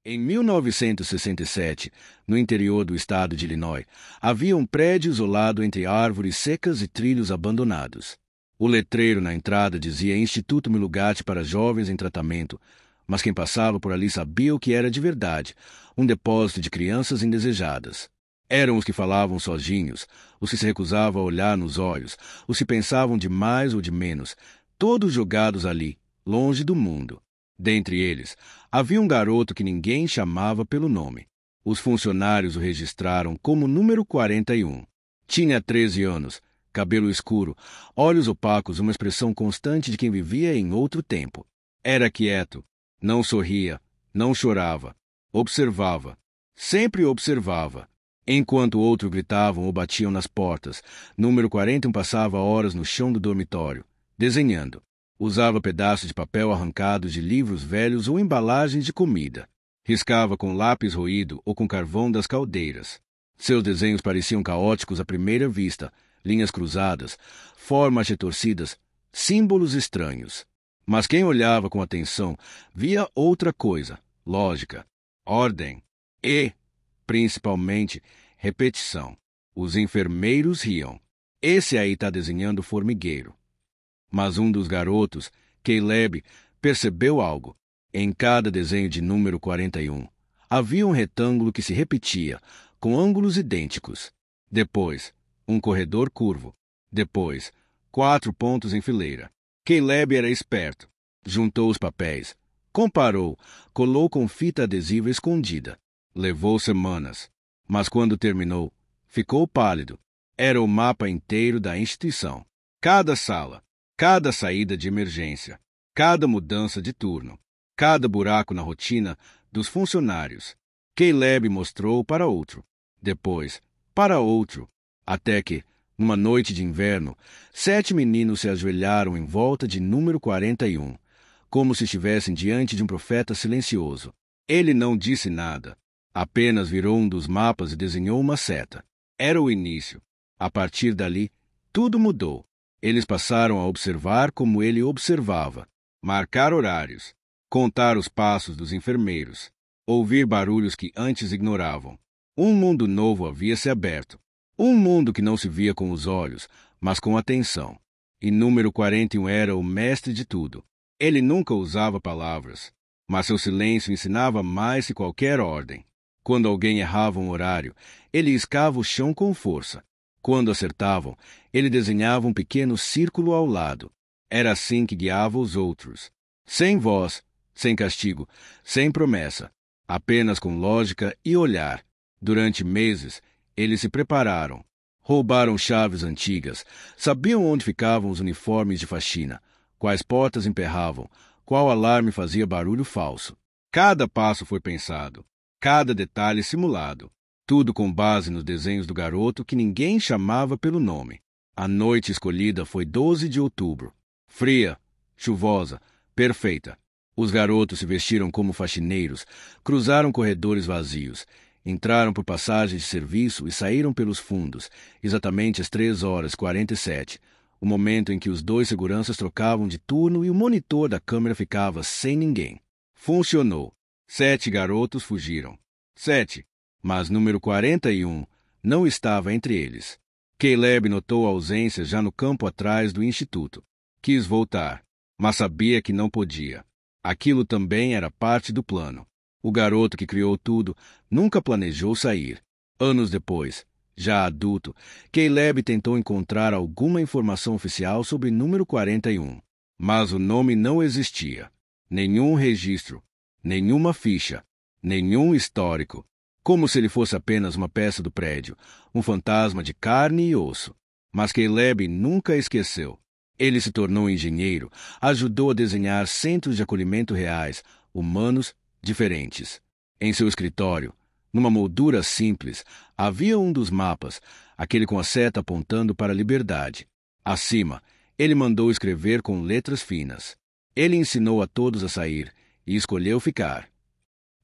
Em 1967, no interior do estado de Illinois, havia um prédio isolado entre árvores secas e trilhos abandonados. O letreiro na entrada dizia Instituto Milugatti para Jovens em Tratamento, mas quem passava por ali sabia o que era de verdade, um depósito de crianças indesejadas. Eram os que falavam sozinhos, os que se recusavam a olhar nos olhos, os que pensavam de mais ou de menos, todos jogados ali, longe do mundo. Dentre eles, havia um garoto que ninguém chamava pelo nome. Os funcionários o registraram como número 41. Tinha 13 anos, cabelo escuro, olhos opacos, uma expressão constante de quem vivia em outro tempo. Era quieto, não sorria, não chorava, observava, sempre observava. Enquanto outros gritavam ou batiam nas portas, número 41 passava horas no chão do dormitório, desenhando. Usava pedaços de papel arrancados de livros velhos ou embalagens de comida. Riscava com lápis roído ou com carvão das caldeiras. Seus desenhos pareciam caóticos à primeira vista, linhas cruzadas, formas retorcidas, símbolos estranhos. Mas quem olhava com atenção via outra coisa, lógica, ordem e, principalmente, repetição. Os enfermeiros riam. Esse aí está desenhando formigueiro. Mas um dos garotos, Caleb, percebeu algo. Em cada desenho de número 41, havia um retângulo que se repetia, com ângulos idênticos. Depois, um corredor curvo. Depois, 4 pontos em fileira. Caleb era esperto. Juntou os papéis, comparou, colou com fita adesiva escondida. Levou semanas. Mas quando terminou, ficou pálido. Era o mapa inteiro da instituição. Cada sala, cada saída de emergência, cada mudança de turno, cada buraco na rotina dos funcionários. Caleb mostrou para outro, depois para outro, até que, numa noite de inverno, 7 meninos se ajoelharam em volta de número 41, como se estivessem diante de um profeta silencioso. Ele não disse nada, apenas virou um dos mapas e desenhou uma seta. Era o início. A partir dali, tudo mudou. Eles passaram a observar como ele observava, marcar horários, contar os passos dos enfermeiros, ouvir barulhos que antes ignoravam. Um mundo novo havia se aberto. Um mundo que não se via com os olhos, mas com atenção. E número 41 era o mestre de tudo. Ele nunca usava palavras, mas seu silêncio ensinava mais que qualquer ordem. Quando alguém errava um horário, ele escava o chão com força. Quando acertavam, ele desenhava um pequeno círculo ao lado. Era assim que guiava os outros. Sem voz, sem castigo, sem promessa. Apenas com lógica e olhar. Durante meses, eles se prepararam. Roubaram chaves antigas. Sabiam onde ficavam os uniformes de faxina. Quais portas emperravam. Qual alarme fazia barulho falso. Cada passo foi pensado. Cada detalhe simulado. Tudo com base nos desenhos do garoto que ninguém chamava pelo nome. A noite escolhida foi 12 de outubro. Fria, chuvosa, perfeita. Os garotos se vestiram como faxineiros, cruzaram corredores vazios, entraram por passagens de serviço e saíram pelos fundos, exatamente às 3h47, o momento em que os 2 seguranças trocavam de turno e o monitor da câmera ficava sem ninguém. Funcionou. 7 garotos fugiram. 7. Mas número 41 não estava entre eles. Caleb notou a ausência já no campo atrás do instituto. Quis voltar, mas sabia que não podia. Aquilo também era parte do plano. O garoto que criou tudo nunca planejou sair. Anos depois, já adulto, Caleb tentou encontrar alguma informação oficial sobre número 41. Mas o nome não existia. Nenhum registro, nenhuma ficha, nenhum histórico. Como se ele fosse apenas uma peça do prédio, um fantasma de carne e osso. Mas Caleb nunca esqueceu. Ele se tornou engenheiro, ajudou a desenhar centros de acolhimento reais, humanos, diferentes. Em seu escritório, numa moldura simples, havia um dos mapas, aquele com a seta apontando para a liberdade. Acima, ele mandou escrever com letras finas. Ele ensinou a todos a sair e escolheu ficar.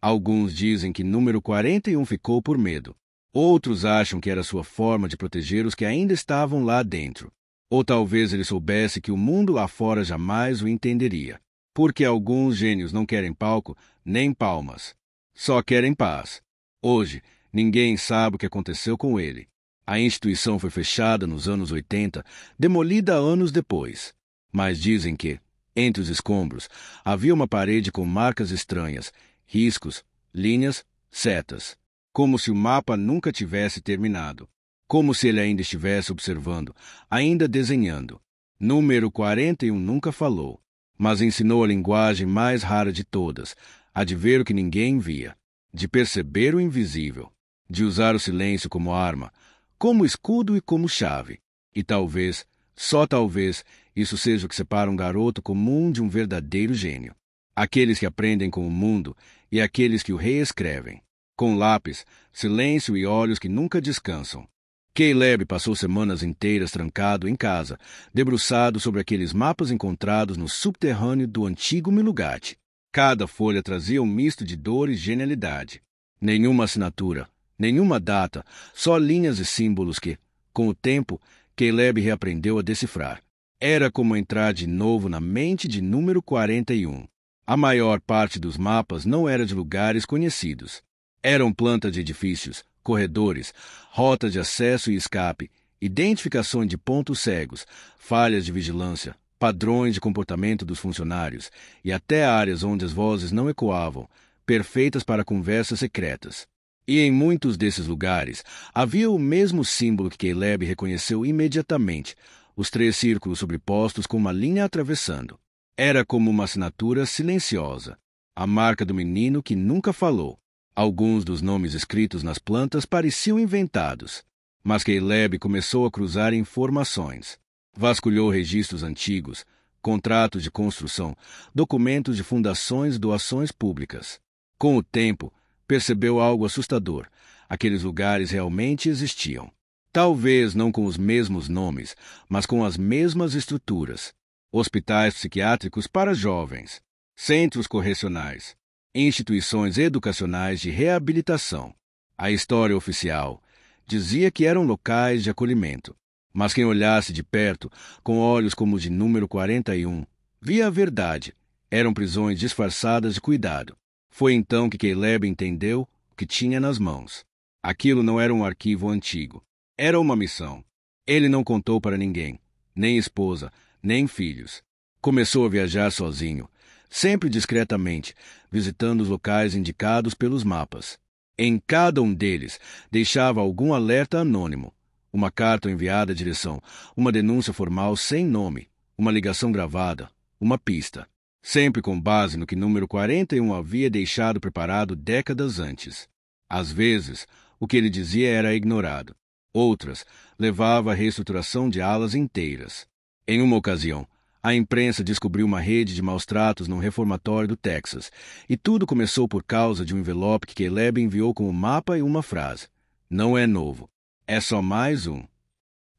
Alguns dizem que número 41 ficou por medo. Outros acham que era sua forma de proteger os que ainda estavam lá dentro. Ou talvez ele soubesse que o mundo lá fora jamais o entenderia. Porque alguns gênios não querem palco nem palmas. Só querem paz. Hoje, ninguém sabe o que aconteceu com ele. A instituição foi fechada nos anos 80, demolida anos depois. Mas dizem que, entre os escombros, havia uma parede com marcas estranhas, riscos, linhas, setas. Como se o mapa nunca tivesse terminado. Como se ele ainda estivesse observando, ainda desenhando. Número 41 nunca falou, mas ensinou a linguagem mais rara de todas, a de ver o que ninguém via, de perceber o invisível, de usar o silêncio como arma, como escudo e como chave. E talvez, só talvez, isso seja o que separa um garoto comum de um verdadeiro gênio. Aqueles que aprendem com o mundo e aqueles que o reescrevem. Com lápis, silêncio e olhos que nunca descansam. Caleb passou semanas inteiras trancado em casa, debruçado sobre aqueles mapas encontrados no subterrâneo do antigo Milugate. Cada folha trazia um misto de dor e genialidade. Nenhuma assinatura, nenhuma data, só linhas e símbolos que, com o tempo, Caleb reaprendeu a decifrar. Era como entrar de novo na mente de número 41. A maior parte dos mapas não era de lugares conhecidos. Eram plantas de edifícios, corredores, rotas de acesso e escape, identificações de pontos cegos, falhas de vigilância, padrões de comportamento dos funcionários e até áreas onde as vozes não ecoavam, perfeitas para conversas secretas. E em muitos desses lugares havia o mesmo símbolo que Caleb reconheceu imediatamente, os 3 círculos sobrepostos com uma linha atravessando. Era como uma assinatura silenciosa, a marca do menino que nunca falou. Alguns dos nomes escritos nas plantas pareciam inventados, mas Caleb começou a cruzar informações. Vasculhou registros antigos, contratos de construção, documentos de fundações e doações públicas. Com o tempo, percebeu algo assustador. Aqueles lugares realmente existiam. Talvez não com os mesmos nomes, mas com as mesmas estruturas. Hospitais psiquiátricos para jovens, centros correcionais, instituições educacionais de reabilitação. A história oficial dizia que eram locais de acolhimento, mas quem olhasse de perto, com olhos como os de número 41, via a verdade. Eram prisões disfarçadas de cuidado. Foi então que Caleb entendeu o que tinha nas mãos. Aquilo não era um arquivo antigo. Era uma missão. Ele não contou para ninguém, nem esposa, nem filhos. Começou a viajar sozinho, sempre discretamente, visitando os locais indicados pelos mapas. Em cada um deles, deixava algum alerta anônimo, uma carta enviada à direção, uma denúncia formal sem nome, uma ligação gravada, uma pista, sempre com base no que número 41 havia deixado preparado décadas antes. Às vezes, o que ele dizia era ignorado. Outras, levava à reestruturação de alas inteiras. Em uma ocasião, a imprensa descobriu uma rede de maus-tratos num reformatório do Texas, e tudo começou por causa de um envelope que Caleb enviou com um mapa e uma frase. Não é novo. É só mais um.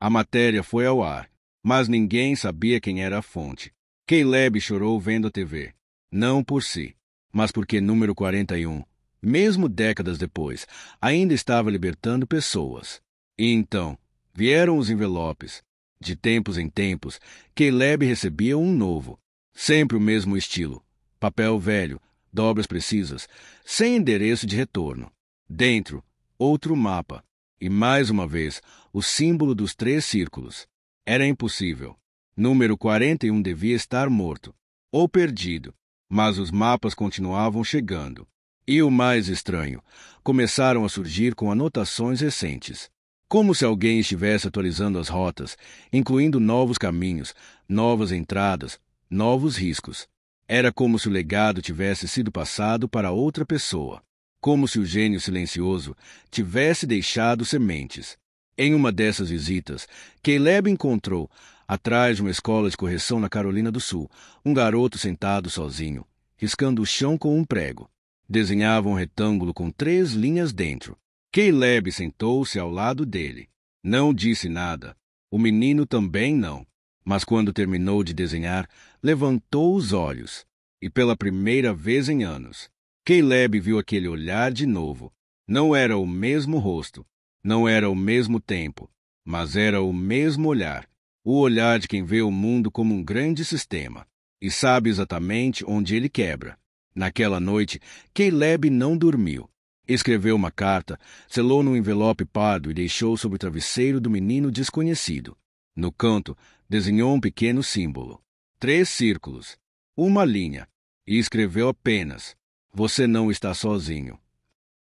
A matéria foi ao ar, mas ninguém sabia quem era a fonte. Caleb chorou vendo a TV. Não por si, mas porque número 41, mesmo décadas depois, ainda estava libertando pessoas. E então, vieram os envelopes. De tempos em tempos, Caleb recebia um novo. Sempre o mesmo estilo. Papel velho, dobras precisas, sem endereço de retorno. Dentro, outro mapa. E mais uma vez, o símbolo dos 3 círculos. Era impossível. Número 41 devia estar morto. Ou perdido. Mas os mapas continuavam chegando. E o mais estranho, começaram a surgir com anotações recentes. Como se alguém estivesse atualizando as rotas, incluindo novos caminhos, novas entradas, novos riscos. Era como se o legado tivesse sido passado para outra pessoa. Como se o gênio silencioso tivesse deixado sementes. Em uma dessas visitas, Caleb encontrou, atrás de uma escola de correção na Carolina do Sul, um garoto sentado sozinho, riscando o chão com um prego. Desenhava um retângulo com 3 linhas dentro. Caleb sentou-se ao lado dele. Não disse nada. O menino também não. Mas quando terminou de desenhar, levantou os olhos. E pela primeira vez em anos, Caleb viu aquele olhar de novo. Não era o mesmo rosto. Não era o mesmo tempo. Mas era o mesmo olhar. O olhar de quem vê o mundo como um grande sistema. E sabe exatamente onde ele quebra. Naquela noite, Caleb não dormiu. Escreveu uma carta, selou num envelope pardo e deixou sobre o travesseiro do menino desconhecido. No canto, desenhou um pequeno símbolo. 3 círculos. Uma linha. E escreveu apenas: Você não está sozinho.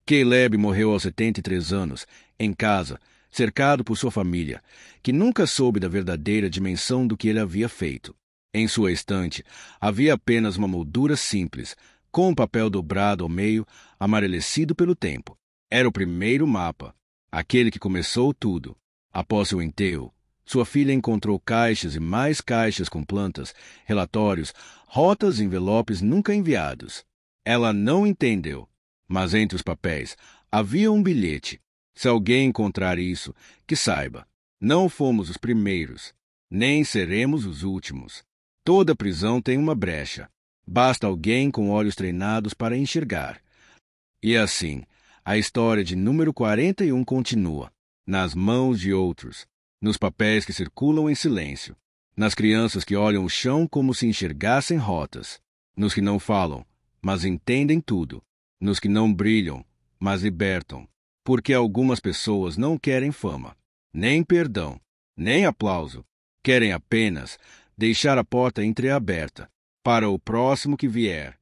Caleb morreu aos 73 anos, em casa, cercado por sua família, que nunca soube da verdadeira dimensão do que ele havia feito. Em sua estante, havia apenas uma moldura simples, com um papel dobrado ao meio, amarelecido pelo tempo. Era o primeiro mapa, aquele que começou tudo. Após seu enterro, sua filha encontrou caixas e mais caixas com plantas, relatórios, rotas e envelopes nunca enviados. Ela não entendeu, mas entre os papéis havia um bilhete. Se alguém encontrar isso, que saiba, não fomos os primeiros, nem seremos os últimos. Toda prisão tem uma brecha. Basta alguém com olhos treinados para enxergar. E assim, a história de número 41 continua, nas mãos de outros, nos papéis que circulam em silêncio, nas crianças que olham o chão como se enxergassem rotas, nos que não falam, mas entendem tudo, nos que não brilham, mas libertam, porque algumas pessoas não querem fama, nem perdão, nem aplauso, querem apenas deixar a porta entreaberta para o próximo que vier,